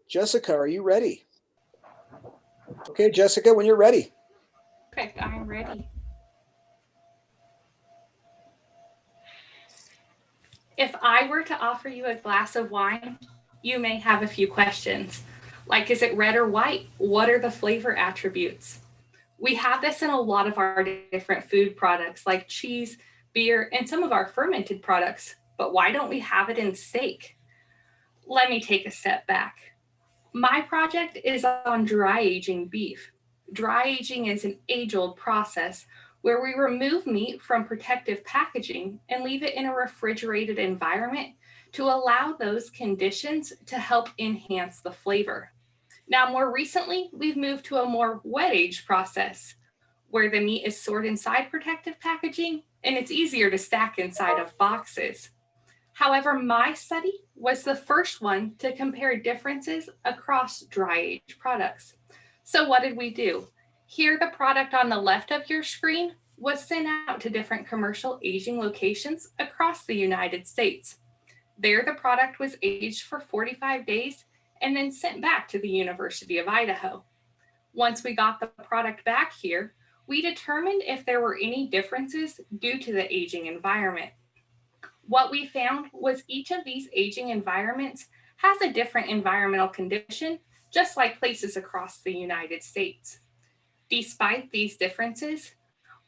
Jessica, are you ready? Okay, Jessica, when you're ready. Perfect, I'm ready. If I were to offer you a glass of wine, you may have a few questions. Like, is it red or white? What are the flavor attributes? We have this in a lot of our different food products like cheese, beer, and some of our fermented products, but why don't we have it in steak? Let me take a step back. My project is on dry aging beef. Dry aging is an age old process where we remove meat from protective packaging and leave it in a refrigerated environment to allow those conditions to help enhance the flavor. Now, more recently, we've moved to a more wet age process where the meat is stored inside protective packaging and it's easier to stack inside of boxes. However, my study was the first one to compare differences across dry age products. So, what did we do? Here, the product on the left of your screen was sent out to different commercial aging locations across the United States. There, the product was aged for 45 days and then sent back to the University of Idaho. Once we got the product back here, we determined if there were any differences due to the aging environment. What we found was each of these aging environments has a different environmental condition, just like places across the United States. Despite these differences,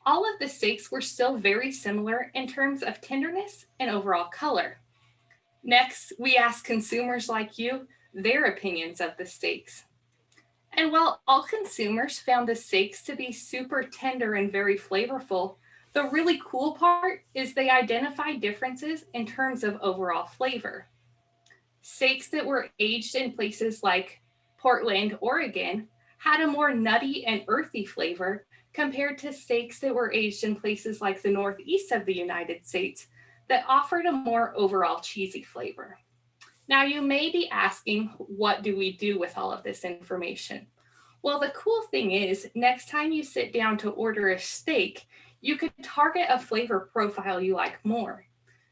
all of the steaks were still very similar in terms of tenderness and overall color. Next, we asked consumers like you their opinions of the steaks. And while all consumers found the steaks to be super tender and very flavorful, the really cool part is they identified differences in terms of overall flavor. Steaks that were aged in places like Portland, Oregon, had a more nutty and earthy flavor compared to steaks that were aged in places like the northeast of the United States that offered a more overall cheesy flavor. Now, you may be asking, what do we do with all of this information? Well, the cool thing is, next time you sit down to order a steak, you could target a flavor profile you like more.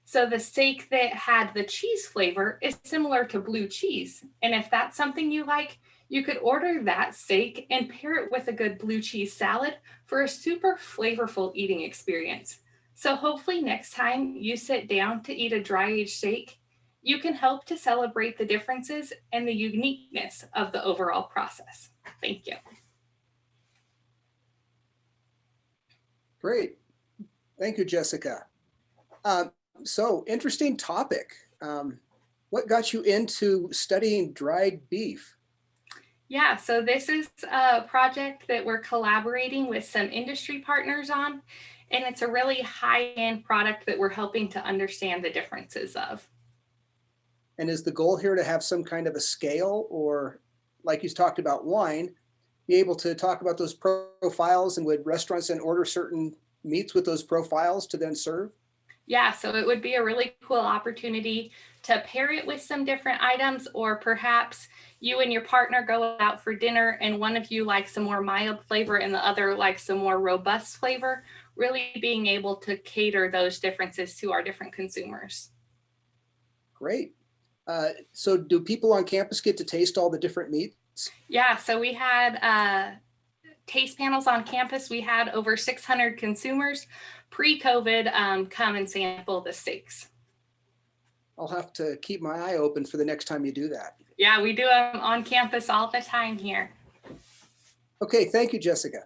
So, the steak that had the cheese flavor is similar to blue cheese. And if that's something you like, you could order that steak and pair it with a good blue cheese salad for a super flavorful eating experience. So, hopefully, next time you sit down to eat a dry aged steak, you can help to celebrate the differences and the uniqueness of the overall process. Thank you. Great. Thank you, Jessica. So interesting topic. What got you into studying dried beef? Yeah, so this is a project that we're collaborating with some industry partners on, and it's a really high end product that we're helping to understand the differences of. And is the goal here to have some kind of a scale, or like you talked about wine, be able to talk about those profiles, and would restaurants then order certain meats with those profiles to then serve? Yeah, so it would be a really cool opportunity to pair it with some different items, or perhaps you and your partner go out for dinner and one of you likes some more mild flavor and the other likes some more robust flavor, really being able to cater those differences to our different consumers. Great. So do people on campus get to taste all the different meats? Yeah, so we had taste panels on campus. We had over 600 consumers pre-COVID come and sample the steaks. I'll have to keep my eye open for the next time you do that. Yeah, we do them on campus all the time here. Okay, thank you, Jessica.